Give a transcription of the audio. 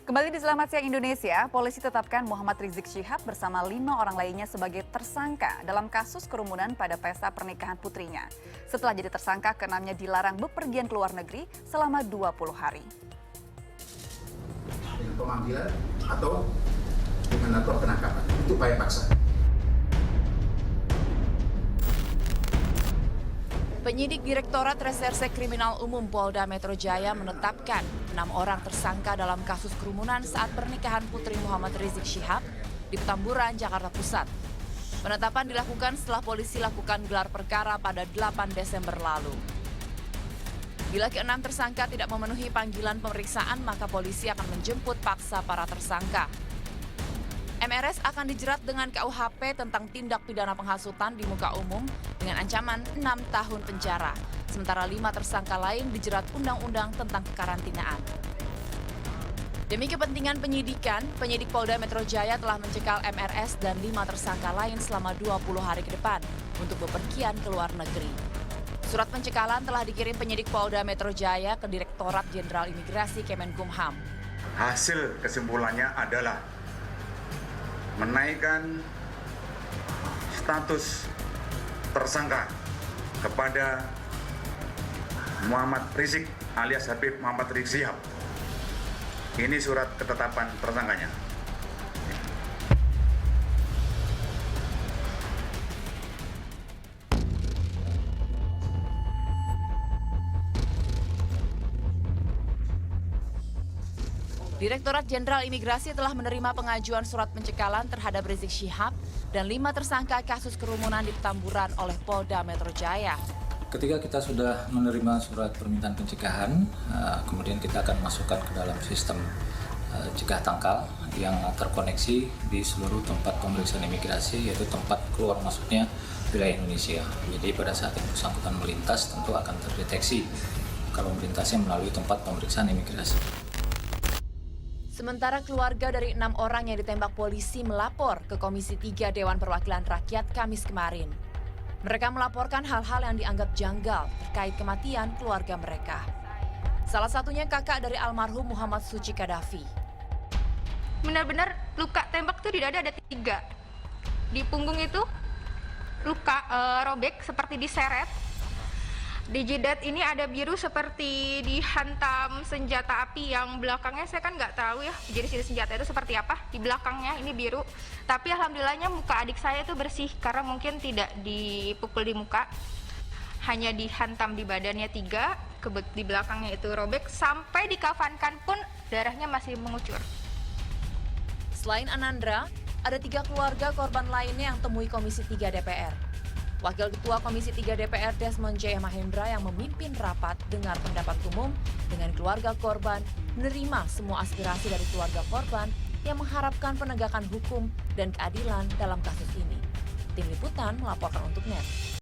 Kembali di Selamat Siang Indonesia, polisi tetapkan Muhammad Rizik Syihab bersama 5 orang lainnya sebagai tersangka dalam kasus kerumunan pada pesta pernikahan putrinya. Setelah jadi tersangka, keenamnya dilarang bepergian ke luar negeri selama 20 hari. Dengan pemanggilan atau dengan penangkapan, itu upaya paksa. Penyidik Direktorat Reserse Kriminal Umum Polda Metro Jaya menetapkan 6 orang tersangka dalam kasus kerumunan saat pernikahan putri Muhammad Rizik Syihab di Petamburan, Jakarta Pusat. Penetapan dilakukan setelah polisi lakukan gelar perkara pada 8 Desember lalu. Bila ke-6 tersangka tidak memenuhi panggilan pemeriksaan, maka polisi akan menjemput paksa para tersangka. MRS akan dijerat dengan KUHP tentang tindak pidana penghasutan di muka umum dengan ancaman 6 tahun penjara. Sementara 5 tersangka lain dijerat Undang-Undang tentang kekarantinaan. Demi kepentingan penyidikan, penyidik Polda Metro Jaya telah mencekal MRS dan 5 tersangka lain selama 20 hari ke depan untuk bepergian ke luar negeri. Surat pencekalan telah dikirim penyidik Polda Metro Jaya ke Direktorat Jenderal Imigrasi Kemenkumham. Hasil kesimpulannya adalah menaikkan status tersangka kepada Muhammad Rizik alias Habib Muhammad Rizik Syihab. Ini surat ketetapan tersangkanya. Direktorat Jenderal Imigrasi telah menerima pengajuan surat pencekalan terhadap Rizik Syihab dan 5 tersangka kasus kerumunan di Petamburan oleh Polda Metro Jaya. Ketika kita sudah menerima surat permintaan pencegahan, kemudian kita akan masukkan ke dalam sistem cegah tangkal yang terkoneksi di seluruh tempat pemeriksaan imigrasi, yaitu tempat keluar masuknya wilayah Indonesia. Jadi pada saat yang bersangkutan melintas tentu akan terdeteksi kalau melintasnya melalui tempat pemeriksaan imigrasi. Sementara keluarga dari 6 orang yang ditembak polisi melapor ke Komisi 3 Dewan Perwakilan Rakyat Kamis kemarin. Mereka melaporkan hal-hal yang dianggap janggal terkait kematian keluarga mereka. Salah satunya kakak dari almarhum Muhammad Suci Kadafi. Benar-benar luka tembak itu tidak ada 3. Di punggung itu luka robek seperti diseret. Di jidat ini ada biru seperti dihantam senjata api yang belakangnya saya kan nggak tahu ya jenis senjata itu seperti apa. Di belakangnya ini biru, tapi alhamdulillahnya muka adik saya itu bersih karena mungkin tidak dipukul di muka, hanya dihantam di badannya 3, di belakangnya itu robek, sampai dikafankan pun darahnya masih mengucur. Selain Anandra, ada 3 keluarga korban lainnya yang temui Komisi 3 DPR. Wakil Ketua Komisi 3 DPR Desmond J. Mahendra yang memimpin rapat dengar pendapat umum dengan keluarga korban menerima semua aspirasi dari keluarga korban yang mengharapkan penegakan hukum dan keadilan dalam kasus ini. Tim Liputan melaporkan untuk NET.